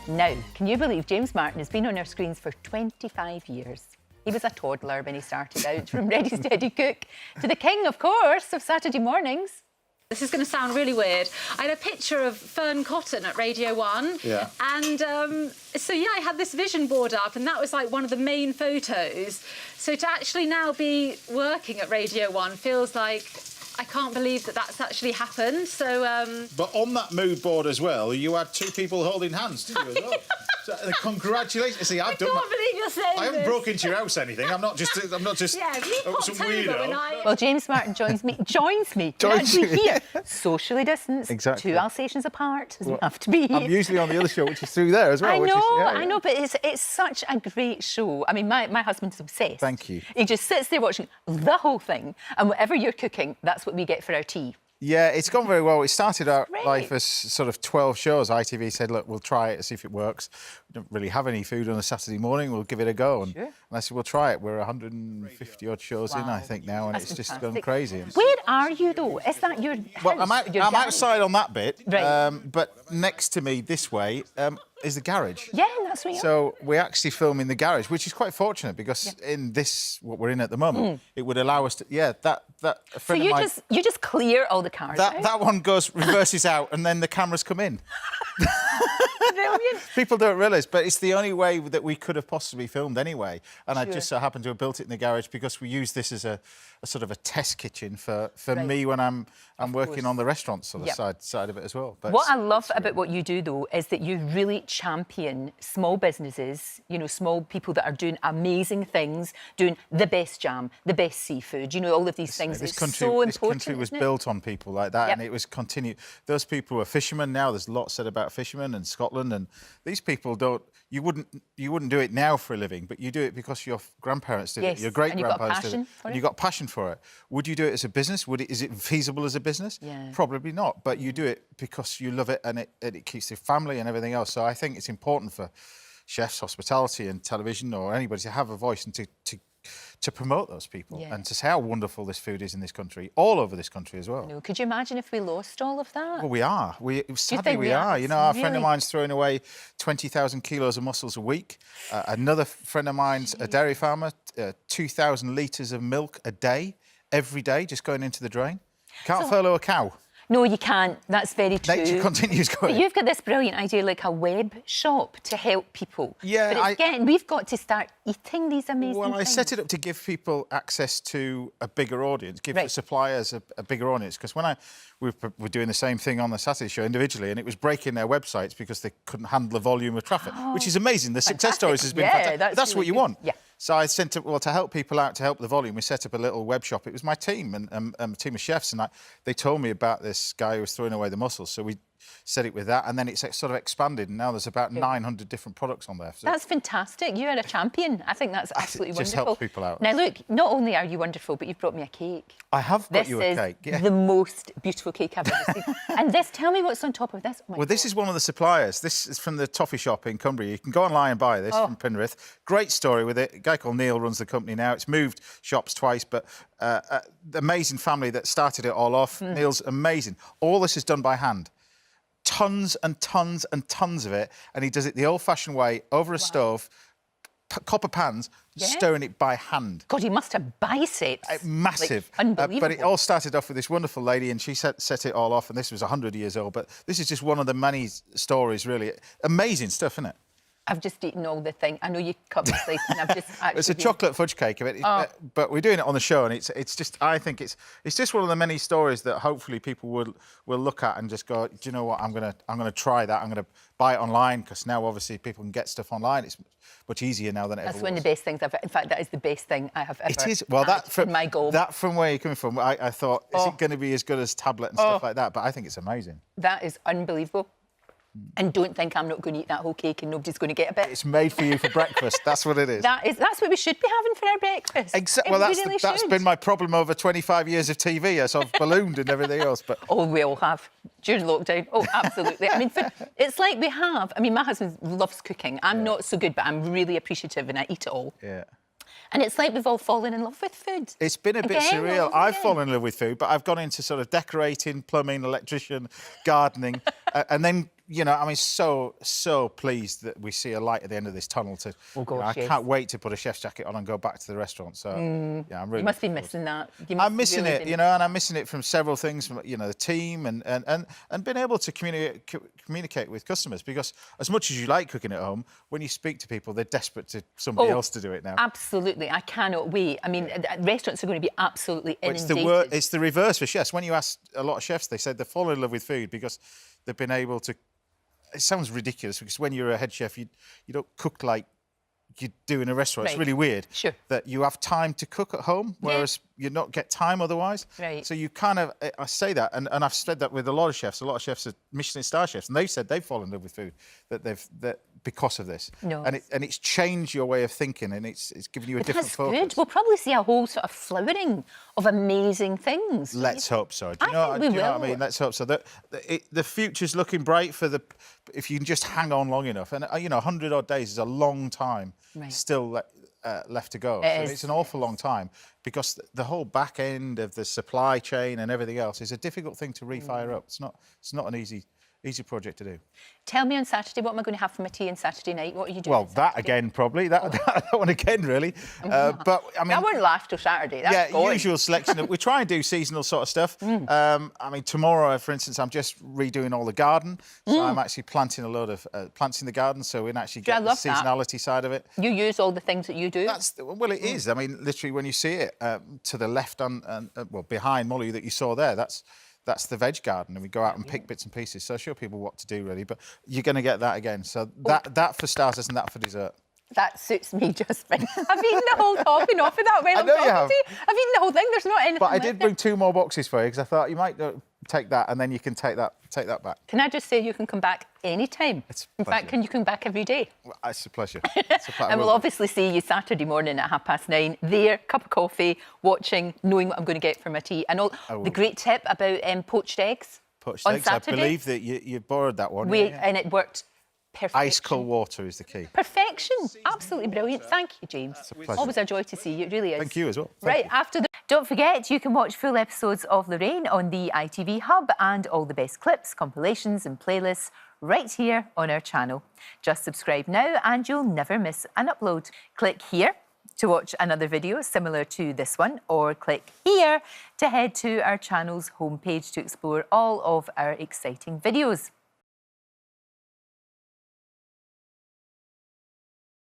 Now, can you believe James Martin has been on our screens for 25 years? He was a toddler when he started out, from Ready Steady Cook to the king, of course, of Saturday mornings. This is going to sound really weird. I had a picture of Fern Cotton at Radio 1. Yeah. And so, yeah, I had this vision board up, and that was like one of the main photos. So to actually now be working at Radio 1 feels like I can't believe that that's actually happened. So. But on that mood board as well, you had two people holding hands, didn't you, as well? So, congratulations. See, I've done I can't believe you're saying I haven't this. broke into your house or anything. I'm not just Yeah, you some popped over weirdo. when I... Well, James Martin joins me. Joins actually you. here, socially distanced, Exactly. 2 Alsatians apart. Doesn't have to be. I'm usually on the other show, which is through there as well. I know, but it's such a great show. I mean, my husband's obsessed. Thank you. He just sits there watching the whole thing, and whatever you're cooking, that's what we get for our tea. Yeah, it's gone very well. It started out Great. life as sort of 12 shows. ITV said, look, we'll try it and see if it works. We don't really have any food on a Saturday morning. We'll give it a go. And, Sure. and I said, we'll try it. We're 150-odd shows in, I think, now, and That's it's just fantastic. gone crazy. Where are you, though? Is that your house? Well, I'm your garage? outside on that bit, Right. but next to me this way is the garage. Yeah, that's where you are. So we actually film in the garage, which is quite fortunate because in this, what we're in at the moment, it would allow us to, that a So friend of mine, you just clear all the cars out? that one reverses out and then the cameras come in. Brilliant. People don't realise, but it's the only way that we could have possibly filmed anyway. And I just so happened to have built it in the garage because we use this as a sort of a test kitchen for me when I'm working on the restaurant sort of side of it as well. But What I love about what you do, though, is that you really champion small businesses, you know, small people that are doing amazing things, doing the best jam, the best seafood, you know, all of these things. This It's country, so this important, country was isn't it? built on people like that, Yep. and it was continued. Those people were fishermen now. There's lots said about fishermen and Scotland, and these people don't. You wouldn't do it now for a living, but you do it because your grandparents did Yes, it, your great and you've got grandparents did passion it, for and it. you got passion for it. Would you do it as a business? Is it feasible as a business? Yeah. Probably not, but you do it because you love it, and it keeps the family and everything else. So I think it's important for chefs, hospitality, and television, or anybody to have a voice and to promote those people and to say how wonderful this food is in this country, all over this country as well. No, could you imagine if we lost all of that? Well, we are. Sadly, think we we are. are? You know, our It's friend of really- mine's throwing away 20,000 kilos of mussels a week. Another friend of mine's a dairy farmer, 2,000 litres of milk a day, every day, just going into the drain. Can't follow a cow. No, you can't. That's very true. Nature continues going. But you've got this brilliant idea, like a web shop to help people. Yeah, but again, we've got to start eating these amazing Well, things. I set it up to give people access to a bigger audience, give the suppliers a bigger audience. Because when we were doing the same thing on the Saturday show individually, and it was breaking their websites because they couldn't handle the volume of traffic, which is amazing. The success stories has been fantastic. That's what really you good. want. Yeah. So I sent it, to help people out, to help the volume, we set up a little web shop. It was my team and a team of chefs, and they told me about this guy who was throwing away the mussels. So we set it with that, and then it's sort of expanded, and now there's about 900 different products on there. So That's fantastic. You are a champion. I think that's absolutely it just wonderful. helps people out. Now, look, not only are you wonderful, but you've brought me a cake. I have got This you a is cake. Yeah. the most beautiful cake I've ever seen. And tell me what's on top of this. Oh my Well, this God. is one of the suppliers. This is from the toffee shop in Cumbria. You can go online and buy this from Penrith. Great story with it. A guy called Neil runs the company now. It's moved shops twice, but the amazing family that started it all off. Neil's amazing. All this is done by hand. Tons and tons and tons of it. And he does it the old-fashioned way, over a stove, copper pans, stirring it by hand. God, he must have biceps. Massive. Like, unbelievable. But it all started off with this wonderful lady, and she set it all off, and this was 100 years old. But this is just one of the many stories, really. Amazing stuff, isn't it? I've just eaten all the thing. I know you cut me slice, and I've just actually... It's a chocolate fudge cake of it, but we're doing it on the show, and it's just, I think it's just one of the many stories that hopefully people will look at and just go, do you know what? I'm gonna try that. I'm gonna buy it online, because now obviously people can get stuff online. It's much easier now than it ever was. That's one of the best things I've... In fact, that is the best thing I have ever It is. Well, had in my goal. that from where you're coming from, I thought, is it going to be as good as tablet and stuff like that? But I think it's amazing. That is unbelievable. And don't think I'm not going to eat that whole cake and nobody's going to get a bit. It's made for you for breakfast. That's what it is. That's what we should be having for our breakfast. Well, It that's should. been my problem over 25 years of TV, as I've ballooned and everything else. But Oh, we all have. During lockdown. Oh, absolutely. I mean, it's like we have... I mean, my husband loves cooking. I'm not so good, but I'm really appreciative and I eat it all. yeah. And it's like we've all fallen in love with food. It's been a bit Again, surreal. over I've again. fallen in love with food, but I've gone into sort of decorating, plumbing, electrician, gardening, and then you know, I mean, so pleased that we see a light at the end of this tunnel. I can't wait to put a chef's jacket on and go back to the restaurant. So yeah, I'm really. You must be missing that. I'm missing it, you know, and I'm missing it from several things, from the team and being able to communicate with customers, because as much as you like cooking at home, when you speak to people, they're desperate to somebody else to do it now. Absolutely, I cannot wait. I mean, restaurants are going to be absolutely inundated. It's the reverse for chefs. When you ask a lot of chefs, they said they fall in love with food because they've been able to. It sounds ridiculous because when you're a head chef, you don't cook like you do in a restaurant. It's really weird that you have time to cook at home, whereas you not get time otherwise. Right. So you kind of, I say that, and I've said that with a lot of chefs. A lot of chefs are Michelin star chefs, and they've said they've fallen in love with food because of this. No. And it's changed your way of thinking, and it's given you a different focus. That's good. We'll probably see a whole sort of flowering of amazing things. Let's hope so. Do you know what I mean? Let's hope so. The future's looking bright if you can just hang on long enough. And 100 odd days is a long time still left to go. It's an awful long time, because the whole back end of the supply chain and everything else is a difficult thing to refire up. It's not an easy project to do. Tell me on Saturday, what am I going to have for my tea on Saturday night? What are you doing? Well, that again, probably. That one again, really. But I mean, that won't last till Saturday. That's usual selection. We try and do seasonal sort of stuff. I mean, tomorrow, for instance, I'm just redoing all the garden. So I'm actually planting a load of plants in the garden, so we can actually get the seasonality side of it. You use all the things that you do? Well, it is. I mean, literally, when you see it to the left behind Molly that you saw there, that's the veg garden, and we go out and pick bits and pieces. So I show people what to do, really. But you're going to get that again. So that for starters and that for dessert. That suits me just fine. I've eaten the whole topping off of that. I know you have. I've eaten the whole thing. There's not anything. But I did bring 2 more boxes for you, because I thought you might take that, and then you can take that back. Can I just say you can come back any time? In fact, can you come back every day? Well, it's a pleasure. And we'll obviously see you Saturday morning at 9:30 there, cup of coffee, watching, knowing what I'm going to get for my tea. And the great tip about poached eggs. Poached on eggs. Saturday. I believe that you borrowed that one. And it worked. Perfection. Ice cold water is the key. Perfection. Absolutely brilliant. Thank you, James. It's a pleasure. Always a joy to see you. It really is. Thank you as well. Don't forget, you can watch full episodes of Lorraine on the ITV Hub, and all the best clips, compilations and playlists right here on our channel. Just subscribe now and you'll never miss an upload. Click here to watch another video similar to this one, or click here to head to our channel's homepage to explore all of our exciting videos.